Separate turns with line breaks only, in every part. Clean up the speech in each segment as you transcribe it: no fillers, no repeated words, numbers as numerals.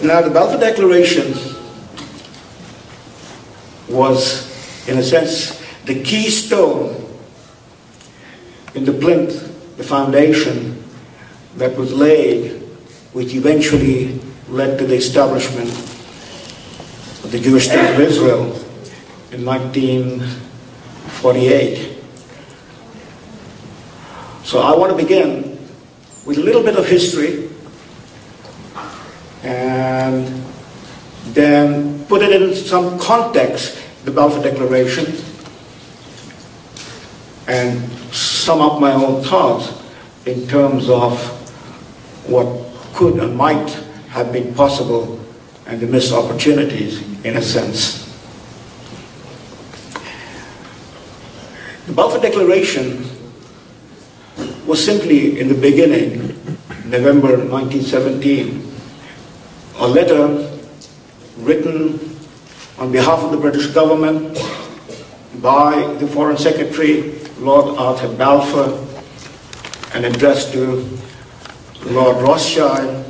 Now, the Balfour Declaration was, in a sense, the keystone in the plinth, the foundation that was laid, which eventually led to the establishment of the Jewish State of Israel in 1948. So I want to begin with a little bit of history and then put it in some context, the Balfour Declaration, and sum up my own thoughts in terms of what could and might have been possible and the missed opportunities, in a sense. The Balfour Declaration was simply, in the beginning, November 1917, a letter written on behalf of the British government by the Foreign Secretary, Lord Arthur Balfour, and addressed to Lord Rothschild,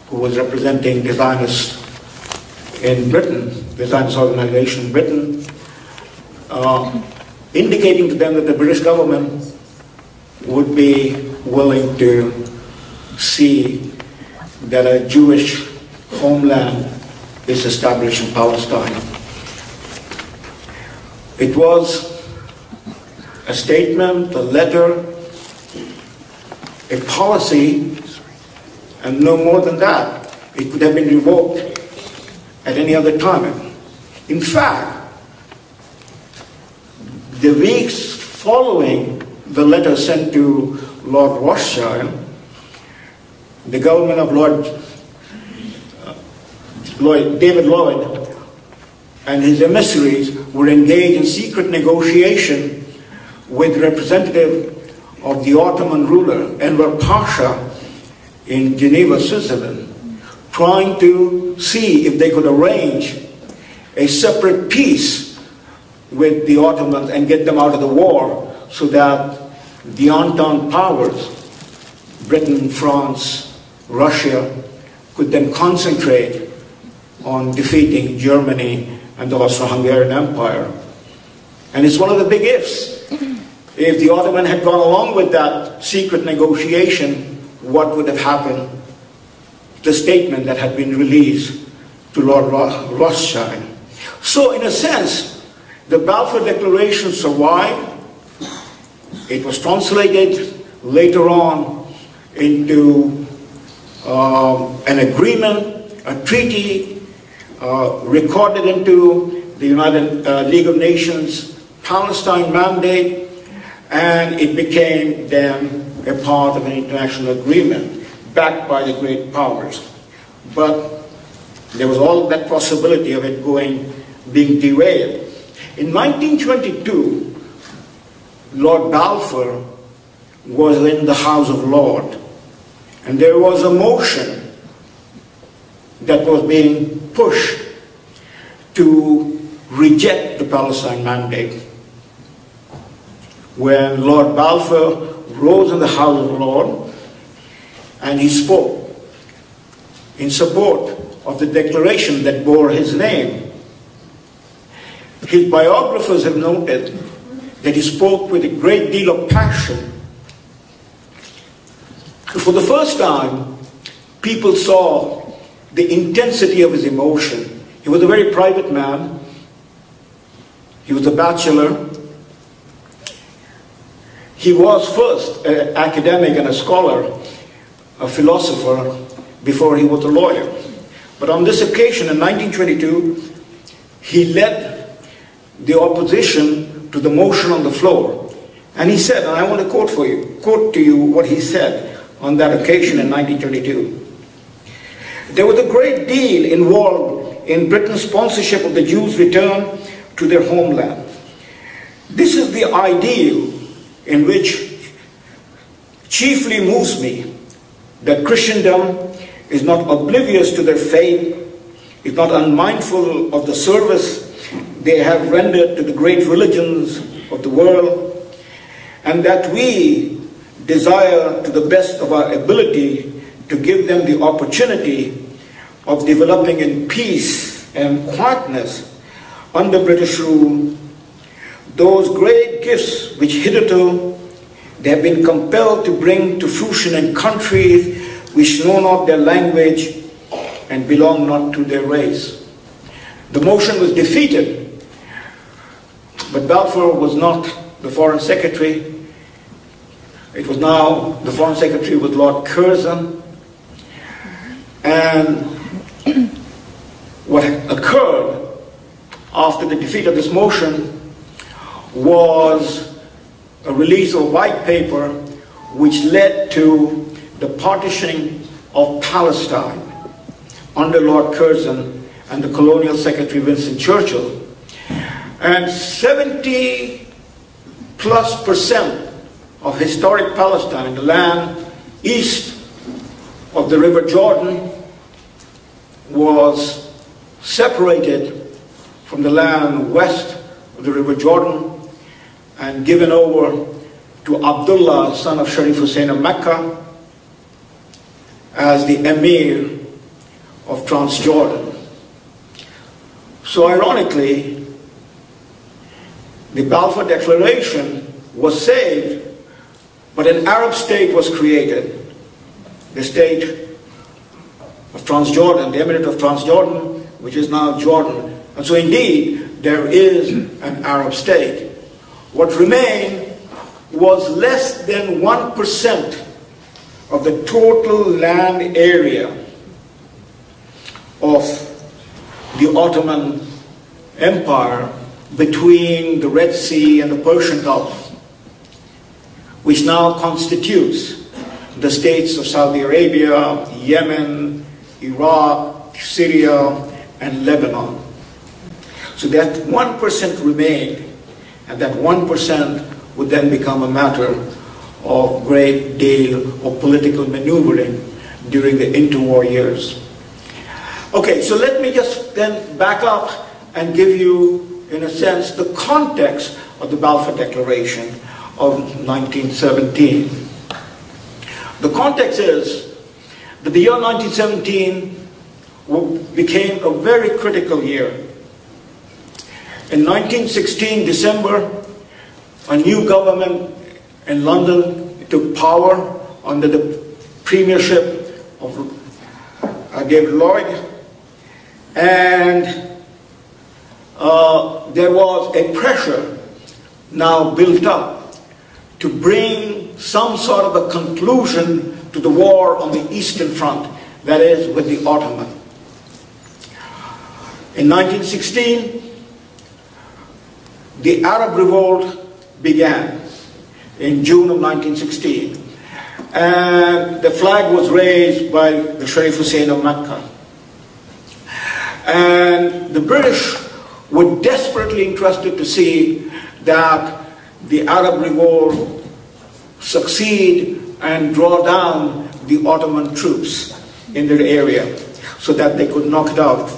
who was representing the Zionists in Britain, the Zionist organization in Britain, indicating to them that the British government would be willing to see that a Jewish homeland is established in Palestine. It was a statement, a letter, a policy, and no more than that. It could have been revoked at any other time. In fact, the weeks following the letter sent to Lord Rothschild, the government of David Lloyd and his emissaries were engaged in secret negotiation with representative of the Ottoman ruler, Enver Pasha, in Geneva, Switzerland, trying to see if they could arrange a separate peace with the Ottomans and get them out of the war so that the Entente powers, Britain, France, Russia, could then concentrate on defeating Germany and the Austro-Hungarian Empire. And it's one of the big ifs. If the Ottoman had gone along with that secret negotiation, what would have happened? The statement that had been released to Lord Rothschild. So in a sense, the Balfour Declaration survived. It was translated later on into an agreement, a treaty, recorded into the United League of Nations Palestine Mandate, and it became then a part of an international agreement backed by the great powers. But there was all that possibility of it being derailed. In 1922, Lord Balfour was in the House of Lords, and there was a motion that was being pushed to reject the Palestine Mandate. When Lord Balfour rose in the House of Lords and he spoke in support of the declaration that bore his name, his biographers have noted that he spoke with a great deal of passion. For the first time, people saw the intensity of his emotion. He was a very private man. He was a bachelor. He was first an academic and a scholar, a philosopher, before he was a lawyer. But on this occasion in 1922, he led the opposition to the motion on the floor. And he said, and I want to quote to you what he said on that occasion in 1922. There was a great deal involved in Britain's sponsorship of the Jews' return to their homeland. This is the ideal in which chiefly moves me, that Christendom is not oblivious to their faith, is not unmindful of the service they have rendered to the great religions of the world, and that we desire to the best of our ability to give them the opportunity of developing in peace and quietness under British rule, those great gifts which hitherto they have been compelled to bring to fruition in countries which know not their language and belong not to their race. The motion was defeated, but Balfour was not the Foreign Secretary. It was now, the Foreign Secretary was Lord Curzon, and what occurred after the defeat of this motion was a release of a white paper which led to the partitioning of Palestine under Lord Curzon and the Colonial Secretary Winston Churchill. And 70+% of historic Palestine, the land east of the River Jordan, was separated from the land west of the River Jordan and given over to Abdullah, son of Sharif Hussein of Mecca, as the Emir of Transjordan. So ironically, the Balfour Declaration was saved, but an Arab state was created, the state of Transjordan, the Emirate of Transjordan, which is now Jordan. And so indeed, there is an Arab state. What remained was less than 1% of the total land area of the Ottoman Empire between the Red Sea and the Persian Gulf, which now constitutes the states of Saudi Arabia, Yemen, Iraq, Syria, and Lebanon. So that 1% remained, and that 1% would then become a matter of great deal of political maneuvering during the interwar years. Okay, so let me just then back up and give you, in a sense, the context of the Balfour Declaration of 1917. The context is that the year 1917 became a very critical year. In 1916, December, a new government in London took power under the premiership of David Lloyd, and there was a pressure now built up to bring some sort of a conclusion to the war on the Eastern Front, that is, with the Ottoman. In 1916, the Arab Revolt began in June of 1916, and the flag was raised by the Sharif Hussein of Mecca. And the British were desperately interested to see that the Arab Revolt succeed and draw down the Ottoman troops in their area so that they could knock out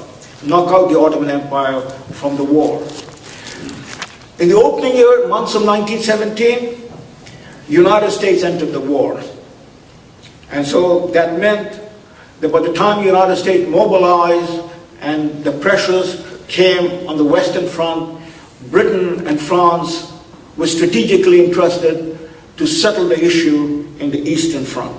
the Ottoman Empire from the war. In the opening months of 1917, the United States entered the war. And so that meant that by the time the United States mobilized and the pressures came on the Western Front, Britain and France were strategically interested to settle the issue in the Eastern Front.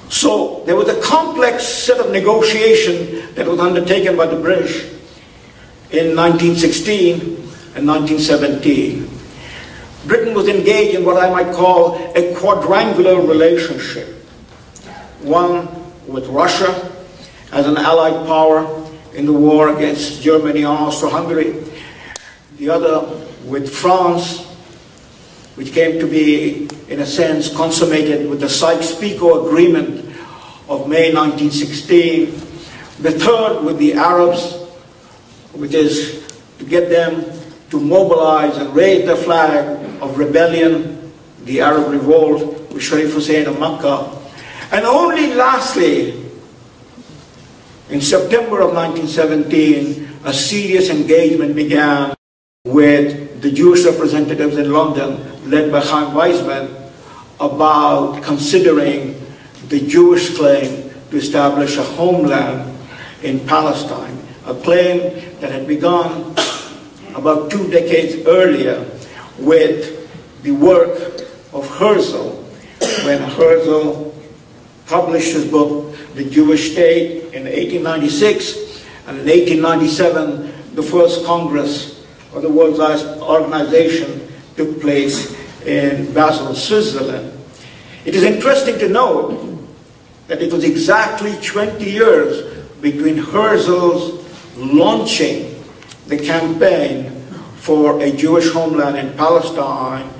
So there was a complex set of negotiation that was undertaken by the British in 1916 and 1917. Britain was engaged in what I might call a quadrangular relationship. One with Russia as an allied power in the war against Germany and Austro-Hungary. The other with France, which came to be, in a sense, consummated with the Sykes-Picot Agreement of May 1916. The third with the Arabs, which is to get them to mobilize and raise the flag of rebellion, the Arab Revolt, with Sharif Hussein of Mecca. And only lastly, in September of 1917, a serious engagement began with the Jewish representatives in London, led by Chaim Weizmann, about considering the Jewish claim to establish a homeland in Palestine, a claim that had begun about 2 decades earlier with the work of Herzl, when Herzl published his book, The Jewish State, in 1896, and in 1897, the first Congress of the World Organization took place in Basel, Switzerland. It is interesting to note that it was exactly 20 years between Herzl's launching the campaign for a Jewish homeland in Palestine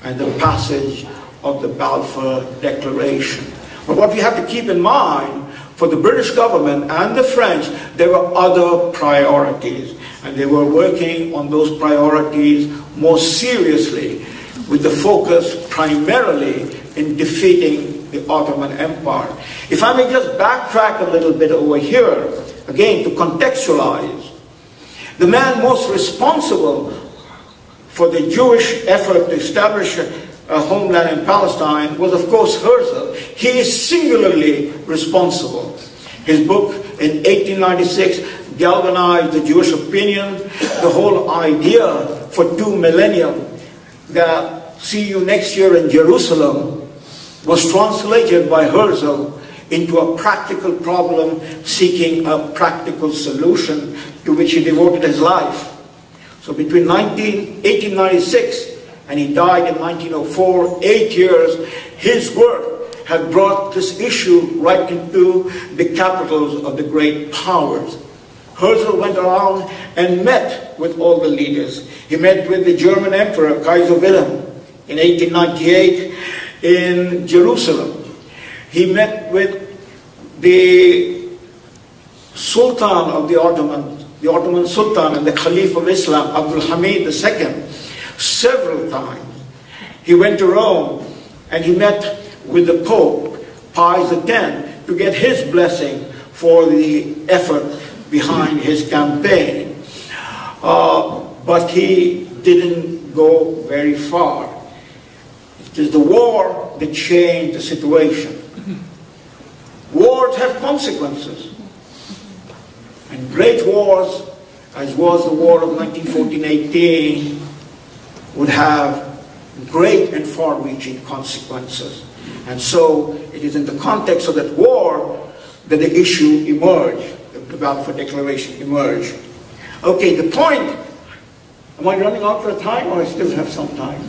and the passage of the Balfour Declaration. But what we have to keep in mind, for the British government and the French, there were other priorities, and they were working on those priorities more seriously, with the focus primarily in defeating the Ottoman Empire. If I may just backtrack a little bit over here, again to contextualize, the man most responsible for the Jewish effort to establish a homeland in Palestine was, of course, Herzl. He is singularly responsible. His book in 1896 galvanized the Jewish opinion, the whole idea for 2 millennia that "see you next year in Jerusalem" was translated by Herzl into a practical problem, seeking a practical solution, to which he devoted his life. So between 1896 and he died in 1904, 8 years, his work had brought this issue right into the capitals of the great powers. Herzl went around and met with all the leaders. He met with the German Emperor, Kaiser Wilhelm, in 1898 in Jerusalem. He met with the Sultan of the Ottoman Sultan and the Caliph of Islam, Abdul Hamid II, several times. He went to Rome and he met with the Pope, Pius X, to get his blessing for the effort behind his campaign. But he didn't go very far. It is the war that changed the situation. Wars have consequences. And great wars, as was the war of 1914-18, would have great and far-reaching consequences. And so it is in the context of that war that the issue emerged, the Balfour Declaration emerged. Okay, the point, am I running out of time or I still have some time?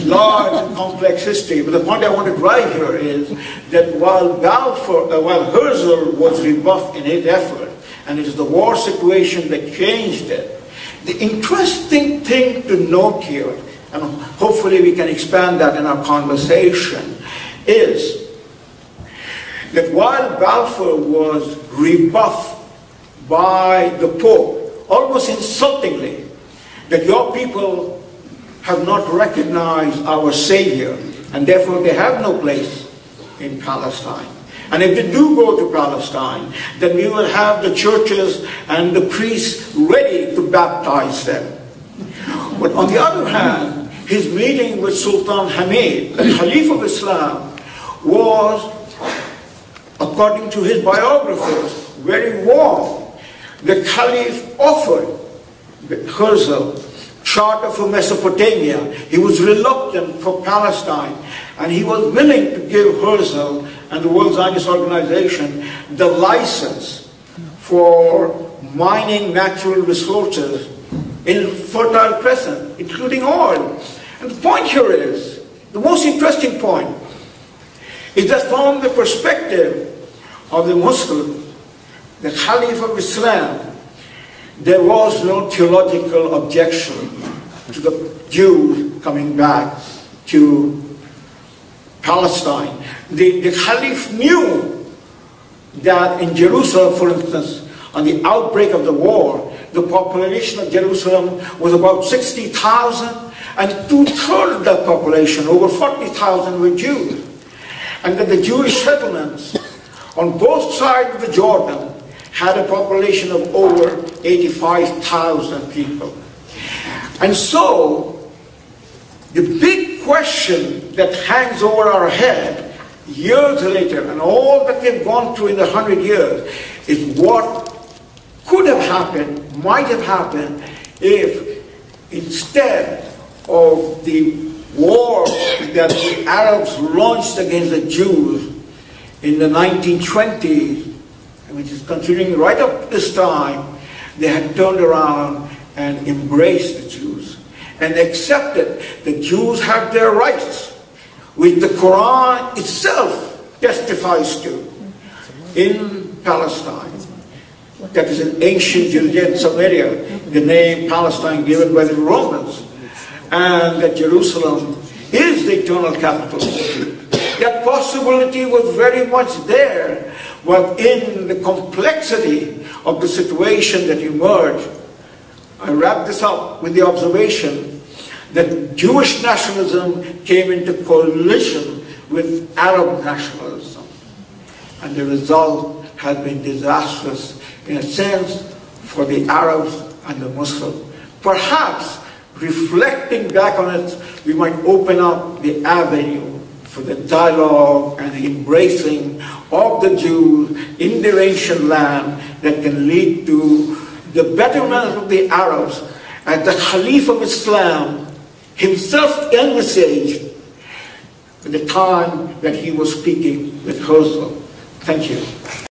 Large and complex history, but the point I want to drive here is that while Herzl was rebuffed in his effort, and it is the war situation that changed it, the interesting thing to note here, and hopefully we can expand that in our conversation, is that while Balfour was rebuffed by the Pope, almost insultingly, that your people have not recognized our Savior, and therefore they have no place in Palestine. And if they do go to Palestine, then we will have the churches and the priests ready to baptize them. But on the other hand, his meeting with Sultan Hamid, the Caliph of Islam, was, according to his biographers, very warm. The Caliph offered Herzl charter for Mesopotamia. He was reluctant for Palestine, and he was willing to give Herzl and the World Zionist Organization the license for mining natural resources in Fertile Crescent, including oil. And the point here is, the most interesting point, is that from the perspective of the Muslim, the Caliph of Islam, there was no theological objection to the Jews coming back to Palestine. The Caliph knew that in Jerusalem, for instance, on the outbreak of the war, the population of Jerusalem was about 60,000, and 2/3 of that population, over 40,000, were Jews. And that the Jewish settlements on both sides of the Jordan had a population of over 85,000 people. And so, the big question that hangs over our head years later, and all that they've gone through in the 100 years, is what could have happened, might have happened, if instead of the war that the Arabs launched against the Jews in the 1920s, which is continuing right up to this time, they had turned around and embraced the Jews and accepted the Jews have their rights, which the Quran itself testifies to in Palestine. That is in ancient Judean Samaria, the name Palestine given by the Romans, and that Jerusalem is the eternal capital city. That possibility was very much there, but in the complexity of the situation that emerged, I wrap this up with the observation that Jewish nationalism came into coalition with Arab nationalism, and the result has been disastrous in a sense for the Arabs and the Muslims. Perhaps reflecting back on it, we might open up the avenue for the dialogue and the embracing of the Jews in their ancient land that can lead to the betterment of the Arabs, as the Caliph of Islam himself envisaged at the time that he was speaking with Herzl. Thank you.